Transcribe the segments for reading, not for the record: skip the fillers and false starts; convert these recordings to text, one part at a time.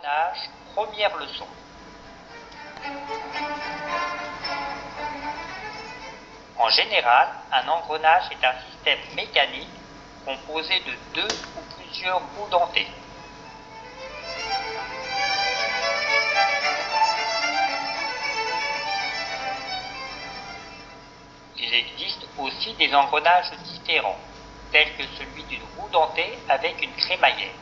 Engrenage, première leçon. En général, un engrenage est un système mécanique composé de deux ou plusieurs roues dentées. Il existe aussi des engrenages différents, tels que celui d'une roue dentée avec une crémaillère.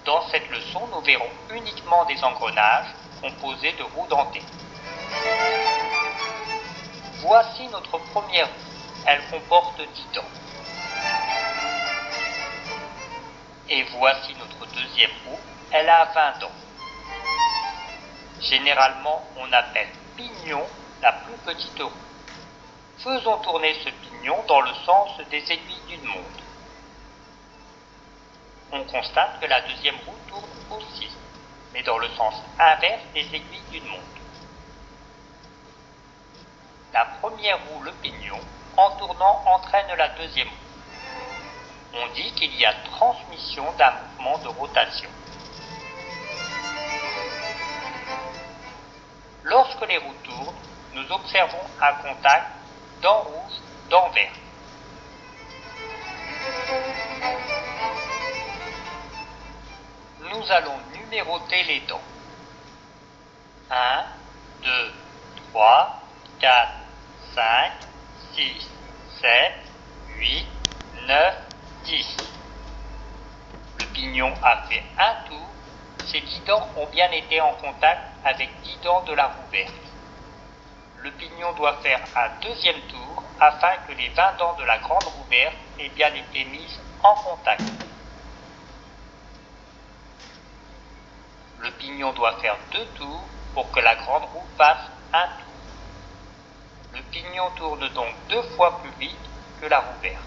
Dans cette leçon, nous verrons uniquement des engrenages composés de roues dentées. Voici notre première roue. Elle comporte 10 dents. Et voici notre deuxième roue. Elle a 20 dents. Généralement, on appelle pignon la plus petite roue. Faisons tourner ce pignon dans le sens des aiguilles d'une montre. On constate que la deuxième roue tourne aussi, mais dans le sens inverse des aiguilles d'une montre. La première roue, le pignon, en tournant entraîne la deuxième roue. On dit qu'il y a transmission d'un mouvement de rotation. Lorsque les roues tournent, nous observons un contact dents rouges, dents vertes. Nous allons numéroter les dents. 1, 2, 3, 4, 5, 6, 7, 8, 9, 10. Le pignon a fait un tour. Ces 10 dents ont bien été en contact avec 10 dents de la roue verte. Le pignon doit faire un deuxième tour afin que les 20 dents de la grande roue verte aient bien été mises en contact. Le pignon doit faire 2 tours pour que la grande roue fasse un tour. Le pignon tourne donc 2 fois plus vite que la roue verte.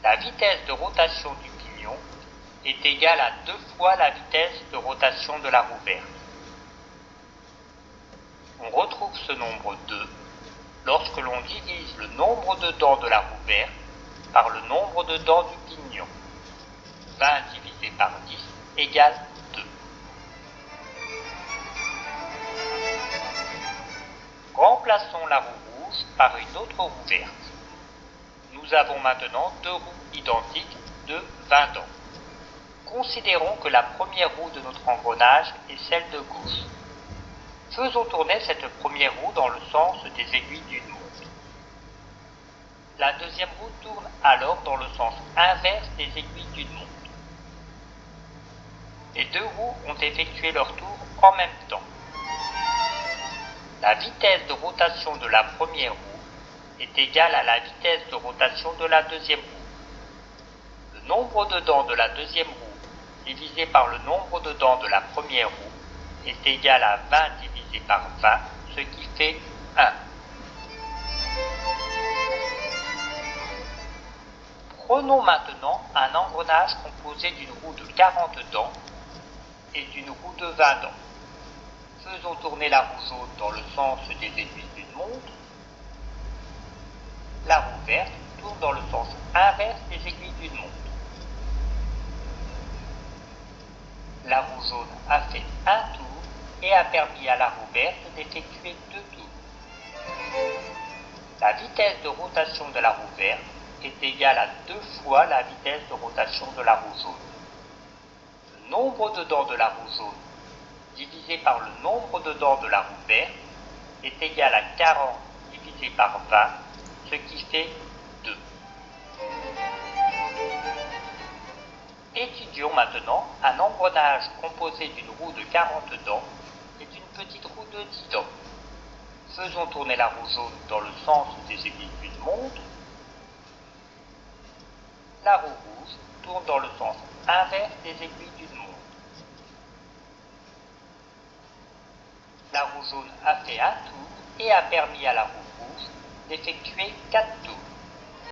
La vitesse de rotation du pignon est égale à 2 fois la vitesse de rotation de la roue verte. On retrouve ce nombre 2 lorsque l'on divise le nombre de dents de la roue verte par le nombre de dents du pignon. 20 divisé par 10 égale 2. Remplaçons la roue rouge par une autre roue verte. Nous avons maintenant 2 roues identiques de 20 dents. Considérons que la première roue de notre engrenage est celle de gauche. Faisons tourner cette première roue dans le sens des aiguilles d'une montre. La deuxième roue tourne alors dans le sens inverse des aiguilles d'une montre. Les 2 roues ont effectué leur tour en même temps. La vitesse de rotation de la première roue est égale à la vitesse de rotation de la deuxième roue. Le nombre de dents de la deuxième roue divisé par le nombre de dents de la première roue est égal à 20 divisé par 20, ce qui fait 1. Prenons maintenant un engrenage composé d'une roue de 40 dents et d'une roue de 20 dents. Faisons tourner la roue jaune dans le sens des aiguilles d'une montre. La roue verte tourne dans le sens inverse des aiguilles d'une montre. La roue jaune a fait un tour et a permis à la roue verte d'effectuer 2 tours. La vitesse de rotation de la roue verte est égale à 2 fois la vitesse de rotation de la roue jaune. Le nombre de dents de la roue jaune divisé par le nombre de dents de la roue verte est égal à 40 divisé par 20, ce qui fait 2. Étudions maintenant un engrenage composé d'une roue de 40 dents et d'une petite roue de 10 dents. Faisons tourner la roue jaune dans le sens des aiguilles d'une montre. La roue rouge tourne dans le sens inverse des aiguilles d'une montre. La roue jaune a fait un tour et a permis à la roue rouge d'effectuer 4 tours.